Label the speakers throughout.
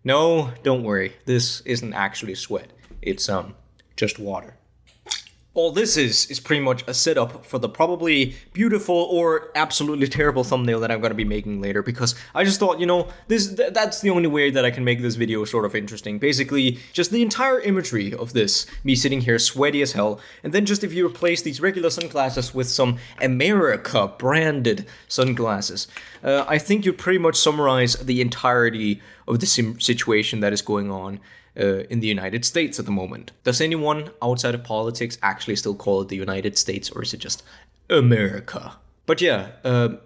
Speaker 1: No, don't worry. This isn't actually sweat. It's just water. All this is pretty much a setup for the probably beautiful or absolutely terrible thumbnail that I'm going to be making later, because I just thought, that's the only way that I can make this video sort of interesting. Basically, just the entire imagery of this, me sitting here sweaty as hell, and then just if you replace these regular sunglasses with some America branded sunglasses, I think you pretty much summarize the entirety of the situation that is going on in the United States at the moment. Does anyone outside of politics actually still call it the United States, or is it just America? But yeah,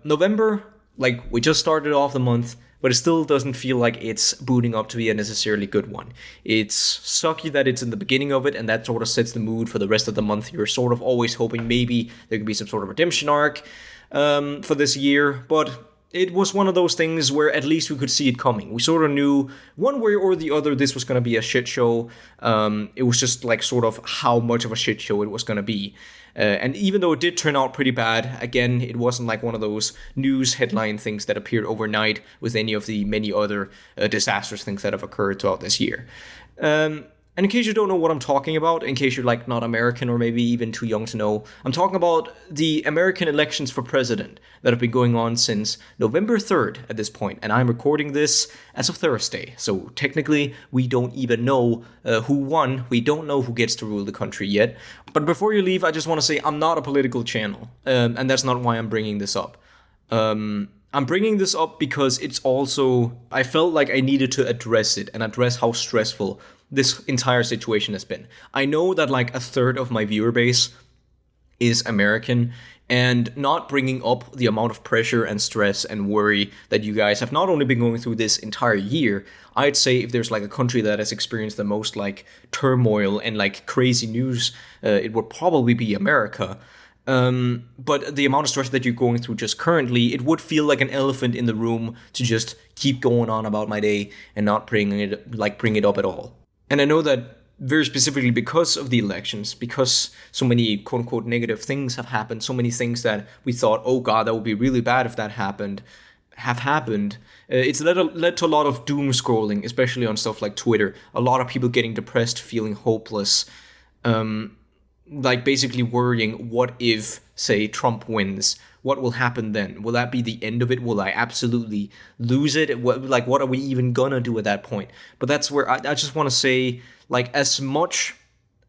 Speaker 1: November, like, we just started off the month, but it still doesn't feel like it's booting up to be a necessarily good one. It's sucky that it's in the beginning of it, and that sort of sets the mood for the rest of the month. You're sort of always hoping maybe there could be some sort of redemption arc for this year, but it was one of those things where at least we could see it coming. We sort of knew one way or the other this was going to be a shit show. It was just like sort of how much of a shit show it was going to be. And even though it did turn out pretty bad, again, it wasn't like one of those news headline things that appeared overnight with any of the many other disastrous things that have occurred throughout this year. And in case you don't know what I'm talking about, in case you're like not American or maybe even too young to know, I'm talking about the American elections for president that have been going on since November 3rd at this point, and I'm recording this as of Thursday. So technically, we don't even know who won. We don't know who gets to rule the country yet. But before you leave, I just want to say I'm not a political channel, and that's not why I'm bringing this up. I'm bringing this up because it's also, I felt like I needed to address it and address how stressful this entire situation has been. I know that like a third of my viewer base is American, and not bringing up the amount of pressure and stress and worry that you guys have not only been going through this entire year, I'd say if there's like a country that has experienced the most like turmoil and like crazy news, it would probably be America. But the amount of stress that you're going through just currently, it would feel like an elephant in the room to just keep going on about my day and not bring it up at all. And I know that very specifically because of the elections, because so many quote-unquote negative things have happened, so many things that we thought, oh god, that would be really bad if that happened, have happened. It's led to a lot of doom scrolling, especially on stuff like Twitter. A lot of people getting depressed, feeling hopeless, like basically worrying, what if, say, Trump wins? What will happen then? Will that be the end of it? Will I absolutely lose it? What are we even gonna do at that point? But that's where I just want to say, like, as much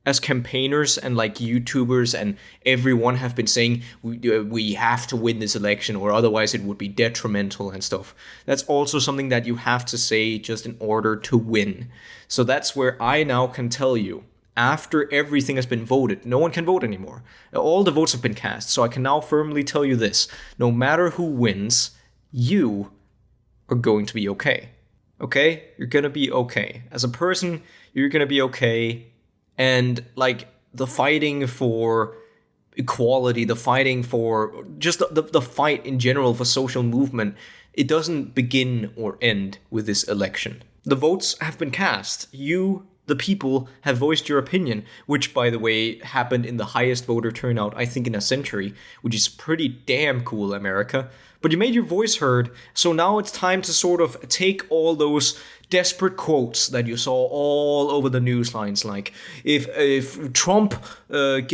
Speaker 1: as campaigners and like YouTubers and everyone have been saying we have to win this election or otherwise it would be detrimental and stuff, that's also something that you have to say just in order to win. So that's where I now can tell you, after everything has been voted, no one can vote anymore. All the votes have been cast, so I can now firmly tell you this. No matter who wins, you are going to be okay. Okay? You're gonna be okay. As a person, you're gonna be okay. And, like, the fighting for equality, the fighting for just the fight in general for social movement, it doesn't begin or end with this election. The votes have been cast. You, the people, have voiced your opinion, which, by the way, happened in the highest voter turnout, I think, in a century, which is pretty damn cool, America. But you made your voice heard, so now it's time to sort of take all those desperate quotes that you saw all over the news lines, like, if Trump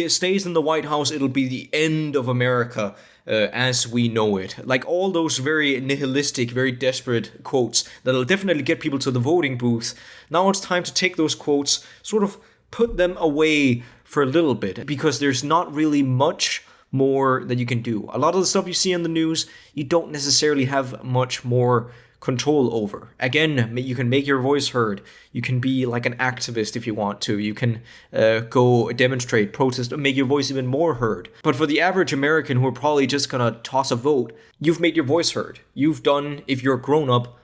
Speaker 1: stays in the White House, it'll be the end of America as we know it. Like, all those very nihilistic, very desperate quotes that'll definitely get people to the voting booth. Now it's time to take those quotes, sort of put them away for a little bit, because there's not really much more that you can do. A lot of the stuff you see in the news, you don't necessarily have much more control over. Again, you can make your voice heard. You can be like an activist if you want to. You can go demonstrate, protest, make your voice even more heard. But for the average American who are probably just gonna toss a vote, you've made your voice heard. You've done, if you're grown up,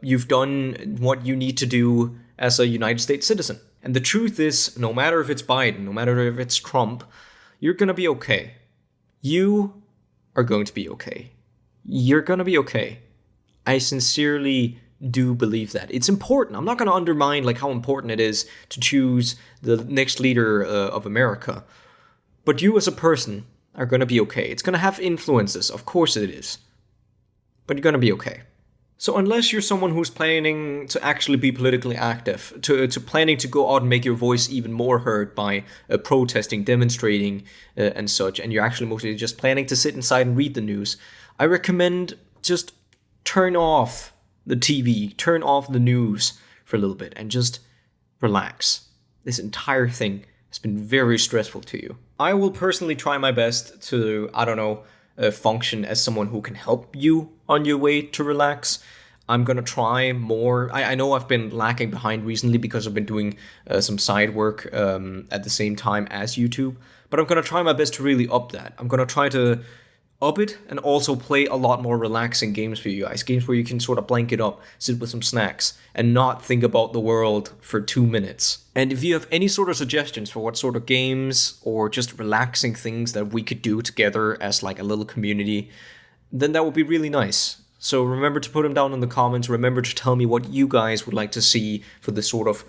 Speaker 1: you've done what you need to do as a United States citizen. And the truth is, no matter if it's Biden, no matter if it's Trump, you're gonna be okay. You are going to be okay. You're gonna be okay. I sincerely do believe that. It's important. I'm not going to undermine like how important it is to choose the next leader of America. But you as a person are going to be okay. It's going to have influences. Of course it is. But you're going to be okay. So unless you're someone who's planning to actually be politically active, to planning to go out and make your voice even more heard by protesting, demonstrating, and such, and you're actually mostly just planning to sit inside and read the news, I recommend just turn off the TV, turn off the news for a little bit, and just relax. This entire thing has been very stressful to you. I will personally try my best to, I don't know, function as someone who can help you on your way to relax. I'm gonna try more. I know I've been lacking behind recently because I've been doing some side work at the same time as YouTube, but I'm gonna try my best to really up that. I'm gonna try to up it and also play a lot more relaxing games for you guys. Games where you can sort of blank it up, sit with some snacks, and not think about the world for 2 minutes. And if you have any sort of suggestions for what sort of games or just relaxing things that we could do together as like a little community, then that would be really nice. So remember to put them down in the comments. Remember to tell me what you guys would like to see for this sort of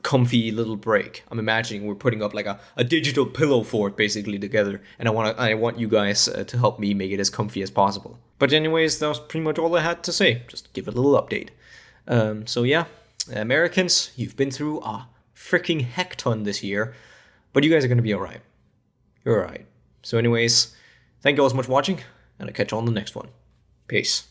Speaker 1: comfy little break. I'm imagining we're putting up like a digital pillow fort basically together, and I want you guys to help me make it as comfy as possible. But anyways, that was pretty much all I had to say. Just give it a little update. So yeah, Americans, you've been through a freaking heck ton this year, but you guys are gonna be alright. You're alright. So anyways, thank you all so much for watching, and I'll catch you on the next one. Peace.